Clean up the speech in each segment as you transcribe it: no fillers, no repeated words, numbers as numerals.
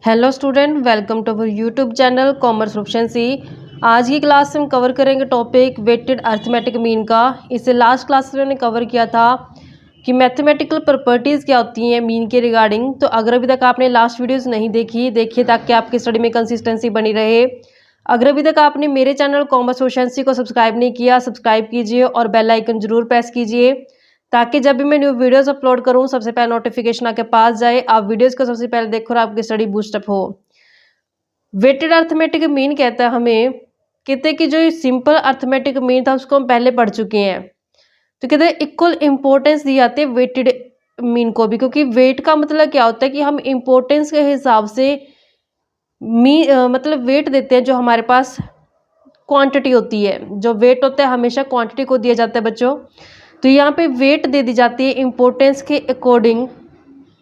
Hello student, welcome to our YouTube channel commerce proficiency. आज की class में हम कवर करेंगे टॉपिक वेटेड अर्थमेटिक मीन का। इसे लास्ट क्लास में हमने कवर किया था कि मैथमेटिकल प्रॉपर्टीज़ क्या होती हैं मीन के रिगार्डिंग। तो अगर अभी तक आपने लास्ट वीडियोस नहीं देखिए ताकि आपकी स्टडी में कंसिस्टेंसी बनी रहे। अगर अभी तक आपने मेरे चैनल कॉमर्स प्रोफिशिएंसी को सब्सक्राइब नहीं किया, सब्सक्राइब कीजिए और बेल आइकन जरूर प्रेस कीजिए ताकि जब भी मैं न्यू वीडियोस अपलोड करूं सबसे पहले नोटिफिकेशन आपके पास जाए, आप वीडियोस को सबसे पहले देखो और आपकी स्टडी बूस्टअप हो। वेटेड अर्थमेटिक मीन कहता है हमें, कहते हैं कि जो सिंपल अर्थमेटिक मीन था उसको हम पहले पढ़ चुके हैं। तो कहते हैं इक्वल इंपॉर्टेंस दी जाती है वेटेड मीन को भी, क्योंकि वेट का मतलब क्या होता है कि हम इंपॉर्टेंस के हिसाब से मतलब वेट देते हैं। जो हमारे पास क्वांटिटी होती है, जो वेट होता है हमेशा क्वांटिटी को दिया जाता है बच्चों। तो यहाँ पे वेट दे दी जाती है इम्पोर्टेंस के अकॉर्डिंग।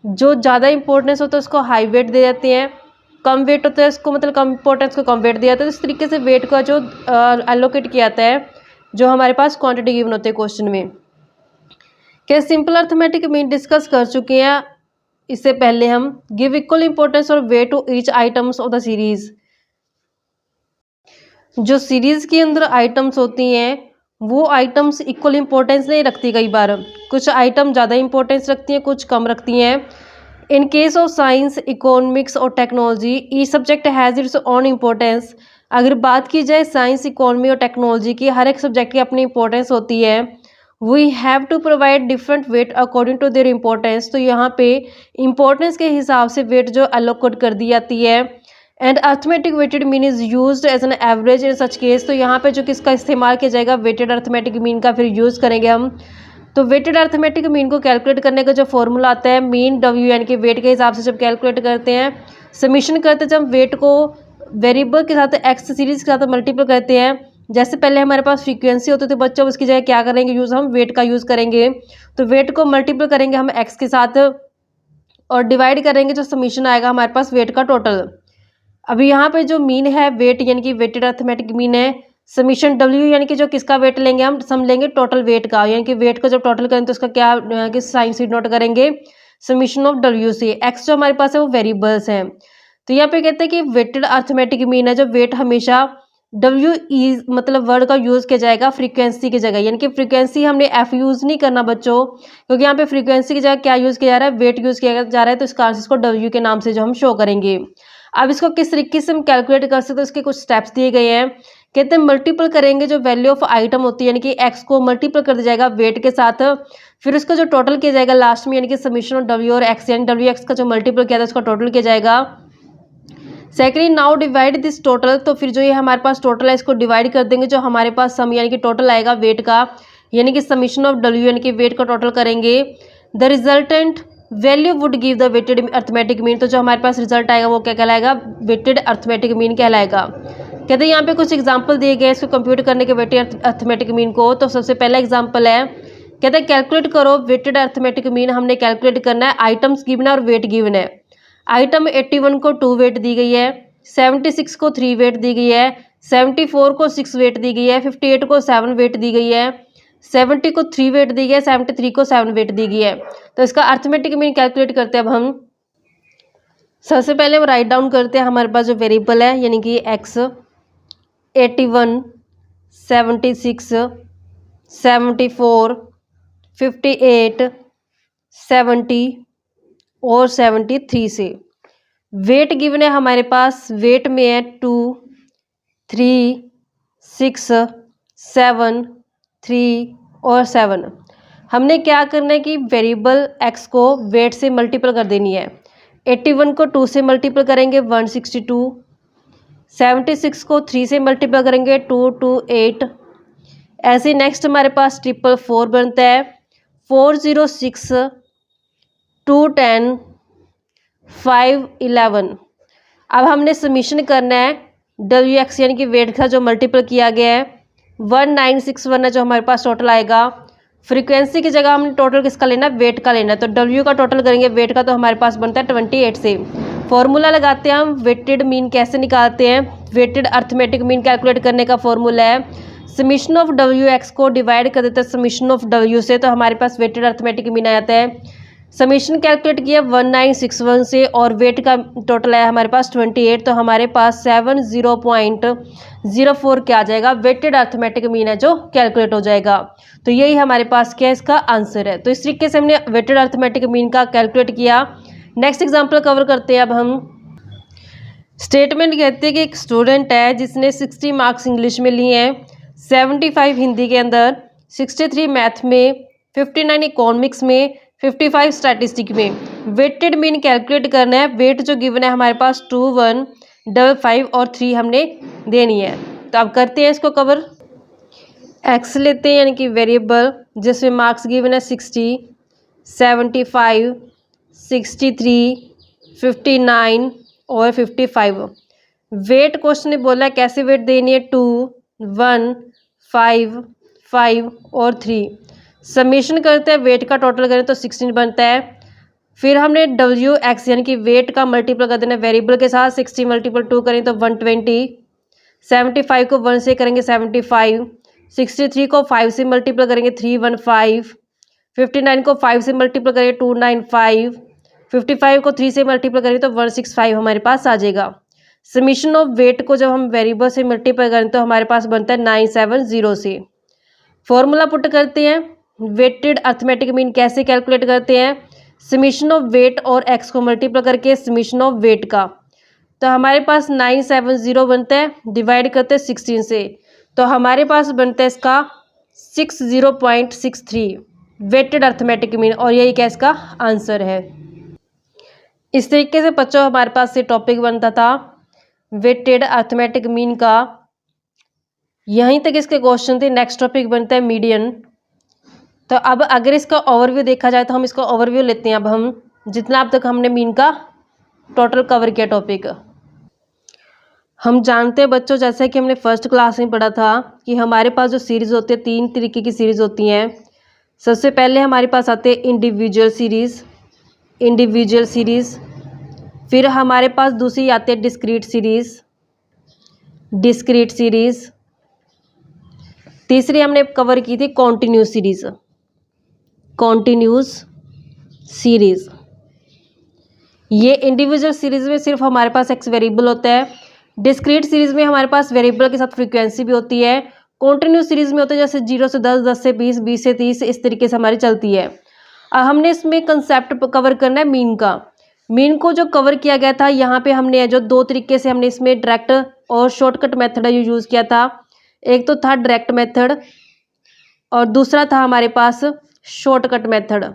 जो ज़्यादा इंपॉर्टेंस होता है उसको हाई वेट दे जाते हैं, कम वेट होता है उसको मतलब कम इंपॉर्टेंस को कम वेट दिया जाता है। तो इस तरीके से वेट का जो एलोकेट किया जाता है जो हमारे पास क्वांटिटी गिवन होते हैं क्वेश्चन में। क्या सिंपल अर्थमेटिक मीन डिस्कस कर चुके हैं। इससे पहले हम गिव इक्वल इंपॉर्टेंस और weight to each items of the series. जो सीरीज के अंदर आइटम्स होती हैं वो आइटम्स इक्वल इंपॉर्टेंस नहीं रखती। कई बार कुछ आइटम ज़्यादा इंपॉर्टेंस रखती हैं, कुछ कम रखती हैं। In case of science, economics और technology each subject has its own importance. अगर बात की जाए साइंस, इकोनॉमी और टेक्नोलॉजी की, हर एक सब्जेक्ट की अपनी इंपॉर्टेंस होती है। We have to provide different weight according to their importance. तो यहाँ पे इंपॉर्टेंस के हिसाब से वेट जो एलोकेट कर दी जाती है। And arithmetic weighted mean is used as an average in such case. तो यहाँ पे जो किसका इस्तेमाल किया जाएगा, वेटेड अर्थमेटिक मीन का फिर यूज़ करेंगे हम। तो वेटेड अर्थमेटिक मीन को कैलकुलेट करने का जो फॉर्मूला आता है, मीन डब्ल्यू यानी कि वेट के हिसाब से जब कैलकुलेट करते हैं, समीशन करते हैं जब वेट को वेरिएबल के साथ एक्स सीरीज के साथ मल्टीपल करते हैं। जैसे पहले हमारे पास फ्रीक्वेंसी होती थी बच्चों, उसकी जगह क्या करेंगे यूज़, हम वेट का यूज़ करेंगे। तो वेट को मल्टीपल करेंगे हम एक्स के साथ और डिवाइड करेंगे, जो समीशन आएगा हमारे पास वेट का टोटल। अभी यहाँ पे जो मीन है वेट यानी कि वेटेड अर्थमेटिक मीन है, समीशन डब्ल्यू यानी कि जो किसका वेट लेंगे हम, सम लेंगे टोटल वेट का, यानी कि वेट को जब टोटल करें तो उसका क्या कि साइन सीट नोट करेंगे समीशन ऑफ डब्ल्यू से। एक्स जो हमारे पास है वो वेरिएबल्स हैं। तो यहाँ पे कहते हैं कि वेटेड अर्थमेटिक मीन है जो वेट हमेशा डब्ल्यू ई मतलब वर्ड का यूज़ किया जाएगा फ्रीक्वेंसी की जगह। यानी कि फ्रीक्वेंसी हमने एफ यूज़ नहीं करना बच्चों, क्योंकि यहाँ पे फ्रीक्वेंसी की जगह क्या यूज़ किया जा रहा है, वेट यूज़ किया जा रहा है। तो इस कारण से इसको डब्ल्यू के नाम से जो हम शो करेंगे। अब इसको किस तरीके से हम कैलकुलेट कर सकते हैं, उसके कुछ स्टेप्स दिए गए हैं। कहते हैं मल्टीपल करेंगे जो वैल्यू ऑफ आइटम होती है, यानी कि एक्स को मल्टीपल कर दिया जाएगा वेट के साथ, फिर उसका जो टोटल किया जाएगा लास्ट में, यानी कि समीशन ऑफ डब्ल्यू और एक्स, यानी डब्ल्यू एक्स का जो मल्टीपल किया था उसका टोटल किया जाएगा। Secondly now divide this total. तो फिर जो ये हमारे पास टोटल है इसको डिवाइड कर देंगे, जो हमारे पास सम यानी कि टोटल आएगा वेट का, यानी कि समीशन ऑफ डब्ल्यू यानी कि वेट का टोटल करेंगे। The resultant value would give the weighted arithmetic mean. तो जो हमारे पास रिजल्ट आएगा वो क्या कहलाएगा, वेटेड अर्थमेटिक मीन कहलाएगा। कहते हैं यहाँ पे कुछ एग्जांपल दिए गए इसको कंप्यूट करने के वेटेड अर्थमेटिक मीन को। तो सबसे पहला एग्जांपल है, कहते हैं कैलकुलेट करो वेटेड अर्थमेटिक मीन। हमने कैलकुलेट करना है, आइटम्स गिवन है और वेट गिवन है। आइटम 81 को 2 वेट दी गई है, 76 को 3 वेट दी गई है, 74 को 6 वेट दी गई है, 58 को 7 वेट दी गई है, 70 को 3 वेट दी गई है, 73 को 7 वेट दी गई है। तो इसका अर्थमेटिक मीन कैलकुलेट करते हैं। अब हम सबसे पहले वो राइट डाउन करते हैं हमारे पास जो वेरिएबल है, यानी कि एक्स 81, 76, 74, 58, 70 और 73 से। वेट गिवन है हमारे पास, वेट में है 2, 3, 6, 7, 3 और 7। हमने क्या करना है कि वेरिएबल x को वेट से मल्टीपल कर देनी है। 81 को 2 से मल्टीपल करेंगे 162, 76 को 3 से मल्टीपल करेंगे 228। ऐसे नेक्स्ट हमारे पास 444 बनता है, 406, 210, 511। अब हमने समीशन करना है डब्ल्यू एक्स यानी कि वेट का जो मल्टीपल किया गया है 1961 है जो हमारे पास टोटल आएगा। फ्रीक्वेंसी की जगह हमने टोटल किसका लेना है, वेट का लेना है। तो डब्ल्यू का टोटल करेंगे वेट का, तो हमारे पास बनता है 28 से। फॉर्मूला लगाते हैं हम, वेटेड मीन कैसे निकालते हैं, वेटेड अर्थमेटिक मीन कैलकुलेट करने का फॉर्मूला है समीशन ऑफ डब्ल्यू एक्स को डिवाइड कर देते हैं समीशन ऑफ डब्ल्यू से। तो हमारे पास वेटेड अर्थमेटिक मीन आ जाता है समीशन कैलकुलेट किया 1961 से और वेट का टोटल है हमारे पास 28, तो हमारे पास 70.04 क्या आ जाएगा, वेटेड अर्थमेटिक मीन है जो कैलकुलेट हो जाएगा। तो यही हमारे पास क्या इसका आंसर है। तो इस तरीके से हमने वेटेड अर्थमेटिक मीन का कैलकुलेट किया। नेक्स्ट एग्जाम्पल कवर करते हैं अब हम। स्टेटमेंट कहते हैं कि एक स्टूडेंट है जिसने 60 मार्क्स इंग्लिश में लिए हैं, 75 हिंदी के अंदर, 63 मैथ में, 59 इकोनॉमिक्स में, 55 स्टैटिस्टिक में। वेटेड मीन कैलकुलेट करना है। वेट जो गिवन है हमारे पास 2, 1, 5 और 3 हमने देनी है। तो अब करते हैं इसको कवर। एक्स लेते हैं यानी कि वेरिएबल, जिसमें मार्क्स गिवन है 60, 75, 63, 59 और 55। वेट क्वेश्चन ने बोला है कैसे वेट देनी है, 2, 1, 5, 5 और 3। समीशन करते हैं, वेट का टोटल करें तो 16 बनता है। फिर हमने डब्ल्यू एक्स यानी कि वेट का मल्टीपल कर देना वेरिएबल के साथ। 60 × 2 करें तो 120, 75 को 1 से करेंगे 75, 63 को 5 से मल्टीपल करेंगे 315, 59 को 5 से मल्टीपल करेंगे 295, 55 को 3 से मल्टीपल करेंगे तो 165 हमारे पास आ जाएगा। समीशन ऑफ वेट को जब हम वेरिएबल से मल्टीपल करें तो हमारे पास बनता है 970 से। फॉर्मूला पुट करते हैं। वेटेड अर्थमेटिक मीन कैसे कैलकुलेट करते हैं, समीशन ऑफ वेट और एक्स को मल्टीपल करके समीशन ऑफ वेट का। तो हमारे पास 970 बनता है, डिवाइड करते हैं 16 से, तो हमारे पास बनता है इसका 60.63 वेटेड अर्थमेटिक मीन, और यही क्या इसका आंसर है। इस तरीके से बच्चों हमारे पास ये टॉपिक बनता था वेटेड अर्थमेटिक मीन का। यहीं तक इसके क्वेश्चन थे। नेक्स्ट टॉपिक बनता है मीडियन। तो अब अगर इसका ओवरव्यू देखा जाए तो हम इसका ओवरव्यू लेते हैं। अब हम जितना अब तक हमने मीन का टोटल कवर किया टॉपिक, हम जानते हैं बच्चों, जैसे कि हमने फर्स्ट क्लास में पढ़ा था कि हमारे पास जो सीरीज़ होती है 3 तरीके की सीरीज़ होती हैं। सबसे पहले हमारे पास आते हैं इंडिविजुअल सीरीज़, फिर हमारे पास दूसरी आती है डिस्क्रीट सीरीज़, तीसरी हमने कवर की थी कॉन्टिन्यूस सीरीज़। ये इंडिविजुअल सीरीज़ में सिर्फ हमारे पास एक्स वेरिएबल होता है। डिस्क्रीट सीरीज़ में हमारे पास वेरिएबल के साथ फ्रीक्वेंसी भी होती है। कॉन्टिन्यूस सीरीज़ में होता है जैसे 0 से 10, 10 से 20, 20 से 30, इस तरीके से हमारी चलती है। अब हमने इसमें कंसेप्ट कवर करना है मीन का। मीन को जो कवर किया गया था यहाँ पे हमने जो 2 तरीके से हमने इसमें डायरेक्ट और शॉर्टकट मेथड यूज़ किया था। एक तो था डायरेक्ट मेथड और दूसरा था हमारे पास शॉर्टकट मेथड।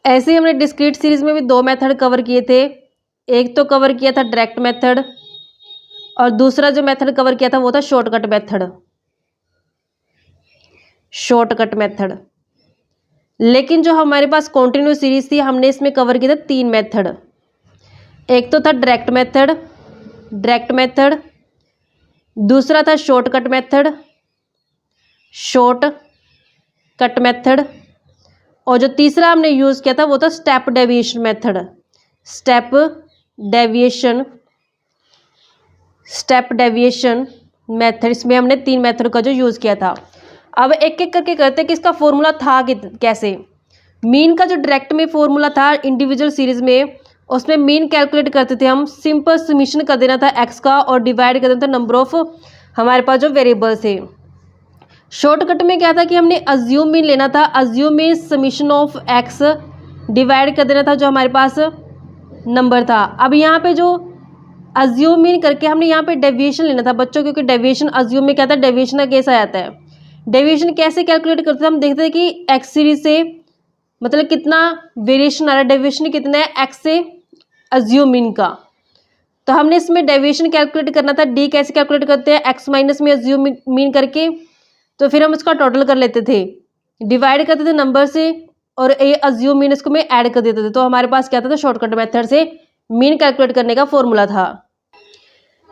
ऐसे ही हमने डिस्क्रीट सीरीज़ में भी 2 मेथड कवर किए थे। एक तो कवर किया था डायरेक्ट मेथड और दूसरा जो मेथड कवर किया था वो था शॉर्टकट मेथड। लेकिन जो हमारे पास कॉन्टिन्यूस सीरीज़ थी हमने इसमें कवर किया था 3 मेथड। एक तो था डायरेक्ट मेथड, दूसरा था शॉर्टकट मेथड, और जो तीसरा हमने यूज़ किया था वो था स्टेप डेविएशन मेथड। इसमें हमने 3 मेथड का जो यूज़ किया था। अब एक एक करके करते हैं कि इसका फॉर्मूला था कैसे। मीन का जो डायरेक्ट में फॉर्मूला था इंडिविजुअल सीरीज़ में, उसमें मीन कैलकुलेट करते थे हम, सिंपल समीशन कर देना था एक्स का और डिवाइड कर देना था नंबर ऑफ हमारे पास जो वेरिएबल थे। शॉर्टकट में क्या था कि हमने अज्यूम मीन लेना था। Assume mean summation of x divide कर देना था जो हमारे पास नंबर था। अब यहाँ पे जो अज्यूम मीन करके हमने यहाँ पे डेविएशन लेना था बच्चों, क्योंकि डेविएशन अज्यूम में क्या था, डेविएशन का केस आ जाता है। डेविएशन कैसे कैलकुलेट करते थे, हम देखते थे कि एक्स सीरीज से मतलब कितना वेरिएशन आ रहा है, डेविएशन कितना है एक्स से अज्यूम मीन का। तो हमने इसमें डेविएशन कैलकुलेट करना था। डी कैसे कैलकुलेट करते हैं, एक्स माइनस में अज्यूम मीन करके, तो फिर हम इसका टोटल कर लेते थे, डिवाइड करते थे नंबर से और ए अज्यूम मीन इसको में ऐड कर देते थे। तो हमारे पास क्या था, शॉर्टकट मेथड से मीन कैलकुलेट करने का फॉर्मूला था।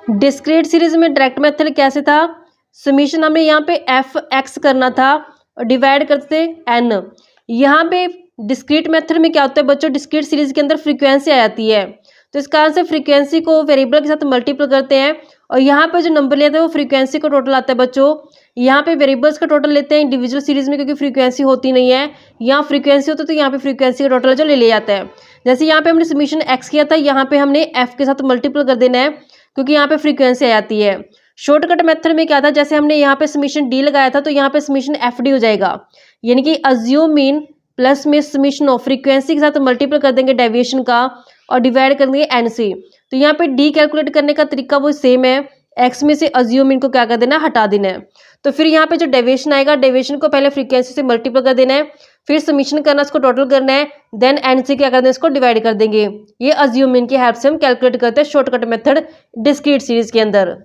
डिस्क्रीट सीरीज में डायरेक्ट मेथड कैसे था, समीशन हमें यहाँ पे एफ एक्स करना था और डिवाइड करते एन। यहाँ पे डिस्क्रीट मेथड में क्या होता है बच्चों, डिस्क्रीट सीरीज के अंदर फ्रीक्वेंसी आ जाती है, तो इस कारण से फ्रीक्वेंसी को वेरिएबल के साथ मल्टीपल करते हैं और यहाँ पे जो नंबर लिया था वो फ्रीक्वेंसी का टोटल आता है बच्चों। यहाँ पे वेरिएबल्स का टोटल लेते हैं इंडिविजुअल सीरीज में, क्योंकि फ्रीक्वेंसी होती नहीं है। यहाँ फ्रीक्वेंसी होता है तो यहाँ पे फ्रीक्वेंसी का टोटल जो ले लिया जाता है। जैसे यहाँ पे हमने समीशन एक्स किया था, यहाँ पे हमने एफ के साथ मल्टीपल कर देना है, क्योंकि यहाँ पे फ्रीक्वेंसी आ जाती है। शॉर्टकट मेथड में क्या था, जैसे हमने यहाँ पे समीशन डी लगाया था तो यहाँ पे समीशन एफ डी हो जाएगा, यानी कि अज्यूम मीन प्लस में समीशन ऑफ फ्रीक्वेंसी के साथ मल्टीपल कर देंगे डेविएशन का और डिवाइड कर देंगे एन से। तो यहाँ पे डी कैलकुलेट करने का तरीका वो सेम है, एक्स में से अज्यूम मीन को क्या कर देना है, हटा देना है। तो फिर यहाँ पे जो डेविएशन आएगा, डेविएशन को पहले फ्रीक्वेंसी से मल्टीपल कर देना है, फिर समीशन करना, इसको टोटल करना है, देन एन से क्या कर देना, इसको डिवाइड कर देंगे। ये अज्यूम मीन की हेल्प से हम कैलकुलेट करते हैं शॉर्टकट मेथड डिस्क्रीट सीरीज के अंदर।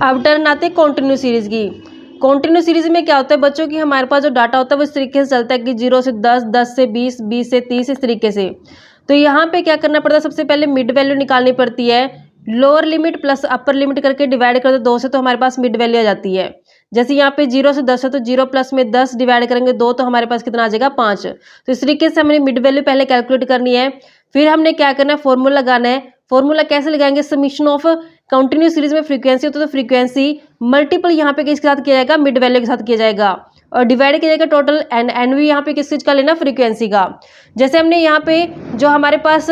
अब टर्न आते हैं कॉन्टिन्यू सीरीज की। कॉन्टिन्यू सीरीज में क्या होता है बच्चों की, हमारे पास जो डाटा होता है वो इस तरीके से चलता है कि 0 से 10, 10 से 20, 20 से 30, इस तरीके से। तो यहाँ पे क्या करना पड़ता है, सबसे पहले मिड वैल्यू निकालनी पड़ती है, lower limit plus upper limit करके डिवाइड कर दो 2 से, तो हमारे पास मिड वैल्यू आ जाती है। जैसे यहाँ पे 0 से 10 है तो 0 प्लस में 10 डिवाइड करेंगे 2, तो हमारे पास कितना आ जाएगा 5। तो इस तरीके से हमने मिड वैल्यू पहले कैलकुलेट करनी है। फिर हमने क्या करना है, फॉर्मूला लगाना है। फॉर्मूला कैसे लगाएंगे, समीशन ऑफ कंटिन्यू सीरीज में फ्रीक्वेंसी होता है तो फ्रीक्वेंसी मल्टीपल यहाँ पे किसके साथ किया जाएगा, मिड वैल्यू के साथ किया जाएगा, और डिवाइड किया जाएगा टोटल एन भी यहाँ पे किस चीज़ का लेना, फ्रीक्वेंसी का। जैसे हमने यहाँ पे जो हमारे पास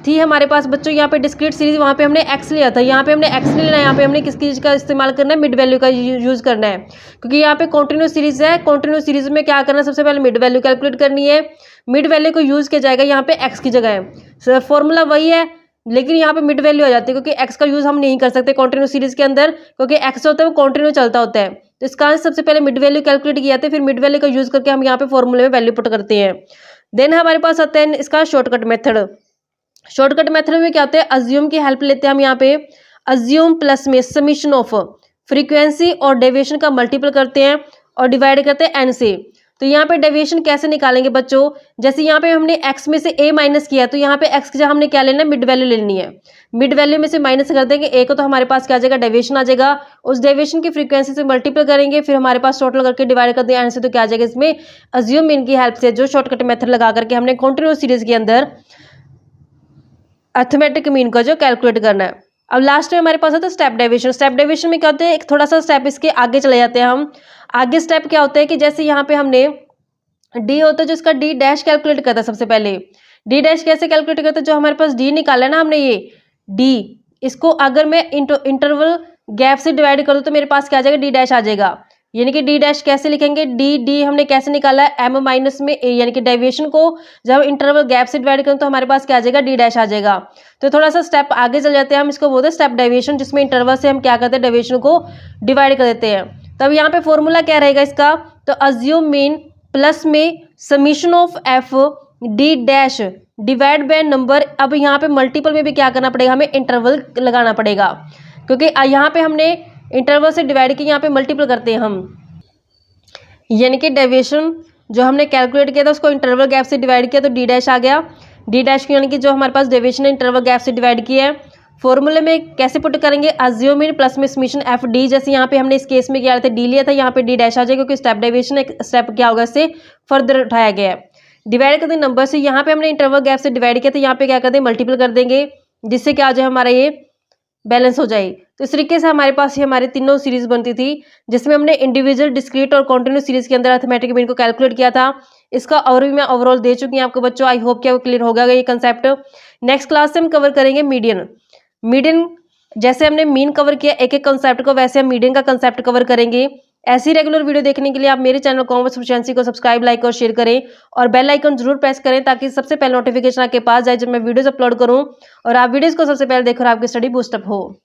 थी, हमारे पास बच्चों यहाँ पे डिस्क्रीट सीरीज, वहाँ पे हमने एक्स लिया था, यहाँ पे हमने एक्स नहीं लेना है, यहाँ पे हमने किस चीज़ का इस्तेमाल करना है, मिड वैल्यू का यूज़ करना है, क्योंकि यहाँ पे कंटिन्यू सीरीज है। कंटिन्यू सीरीज में क्या करना है, सबसे पहले मिड वैल्यू कैलकुलेट करनी है। मिड वैल्यू को यूज़ किया जाएगा यहाँ पे एक्स की जगह, फॉर्मूला वही है, लेकिन यहाँ पे मिड वैल्यू आ जाती है, क्योंकि एक्स का यूज़ हम नहीं कर सकते कंटिन्यू सीरीज के अंदर, क्योंकि एक्स होता है वो कंटिन्यू चलता होता है। तो इसका आंसर सबसे पहले मिड वैल्यू कैलकुलेट किया जाता है, फिर मिड वैल्यू का यूज़ करके हम यहाँ पे फॉर्मूले में वैल्यू पुट करते हैं। देन हमारे पास आता है इसका शॉर्टकट मेथड। शॉर्टकट मेथड में क्या होता है, अज्यूम की हेल्प लेते हैं हम यहाँ पे। अज्यूम प्लस में समीशन ऑफ फ्रीक्वेंसी और डेविएशन का मल्टीपल करते हैं और डिवाइड करते हैं एन से। तो यहाँ पे डेविएशन कैसे निकालेंगे बच्चों, जैसे यहाँ पे हमने x में से a माइनस किया, तो यहाँ पे x की जगह हमने क्या लेना है, मिड वैल्यू लेनी है। मिड वैल्यू में से माइनस कर देंगे a को, तो हमारे पास क्या आ जाएगा, डेविएशन आ जाएगा। उस डेविएशन की फ्रीक्वेंसी से मल्टीपल करेंगे, फिर हमारे पास टोटल करके डिवाइड कर दिया एन से, तो क्या आ जाएगा इसमें, अज्यूम मीन की हेल्प से जो शॉर्टकट मेथड लगा करके हमने कंटिन्यूअस सीरीज के अंदर अर्थमेटिक मीन का जो कैलकुलेट करना है। अब लास्ट में हमारे पास आता है स्टेप डेविएशन। स्टेप डेविएशन में क्या होता है, एक थोड़ा सा स्टेप इसके आगे चले जाते हैं हम। आगे स्टेप क्या होता है कि जैसे यहाँ पे हमने डी होता है जो इसका डी डैश कैलकुलेट करता है। सबसे पहले डी डैश कैसे कैलकुलेट करता है, जो हमारे पास डी निकाला है ना हमने, ये डी, इसको अगर मैं इंटरवल गैप से डिवाइड कर दूँ तो मेरे पास क्या आ जाएगा, डी डैश आ जाएगा। यानी कि डी डैश कैसे लिखेंगे, डी हमने कैसे निकाला है, एम माइनस में ए, यानी कि डेविएशन को जब इंटरवल गैप से डिवाइड करें तो हमारे पास क्या आ जाएगा, डी डैश आ जाएगा। तो थोड़ा सा स्टेप आगे चल जाते हैं हम, इसको बोलते हैं स्टेप डेविएशन, जिसमें इंटरवल से हम क्या करते हैं, डेविएशन को डिवाइड कर देते हैं। तब यहाँ पे फॉर्मूला क्या रहेगा इसका, तो अज्यूम मीन प्लस में summation of F D dash divide by number. अब यहाँ पे मल्टीपल में भी क्या करना पड़ेगा, हमें इंटरवल लगाना पड़ेगा, क्योंकि यहाँ पे हमने इंटरवल से डिवाइड की, यहाँ पे मल्टीपल करते हैं हम, यानी कि डेविएशन जो हमने कैलकुलेट किया था उसको इंटरवल गैप से डिवाइड किया तो डी डैश आ गया। डी डैश यानी कि जो हमारे पास डेविएशन है इंटरवल गैप से डिवाइड किया है। फॉर्मूले में कैसे पुट करेंगे, अज्यूम इन प्लस में समीशन एफ डी, जैसे यहाँ पे हमने इस केस में क्या था, डी लिया था, यहाँ पे डी डैश आ जाएगा, क्योंकि स्टेप डेविएशन एक स्टेप क्या होगा, इससे फर्दर उठाया गया है। डिवाइड कर दें नंबर से, यहाँ पे हमने इंटरवल गैप से डिवाइड किया तो यहाँ पे क्या कर दें, मल्टीपल कर देंगे, जिससे क्या आ जाए, हमारा ये बैलेंस हो जाए। तो इस तरीके से हमारे पास ये हमारे तीनों सीरीज बनती थी, जिसमें हमने इंडिविजुअल, डिस्क्रीट और कॉन्टिन्यूस सीरीज के अंदर अर्थमेटिक मीन को कैलकुलेट किया था। इसका और भी मैं ओवरऑल दे चुकी हूँ आपको बच्चों, आई होप कि आपको क्लियर हो गया ये कंसेप्ट। नेक्स्ट क्लास से हम कवर करेंगे मीडियन। मीडियन जैसे हमने मीन कवर किया एक एक कंसेप्ट को, वैसे हम मीडियन का कंसेप्ट कवर करेंगे। ऐसी रेगुलर वीडियो देखने के लिए आप मेरे चैनल कॉमर्स प्रोficiency को सब्सक्राइब, लाइक और शेयर करें, और बेल आइकन जरूर प्रेस करें ताकि सबसे पहले नोटिफिकेशन आपके पास जाए जब मैं वीडियोस अपलोड करूं, और आप वीडियोस को सबसे पहले देखो और आपकी स्टडी बूस्टअप हो।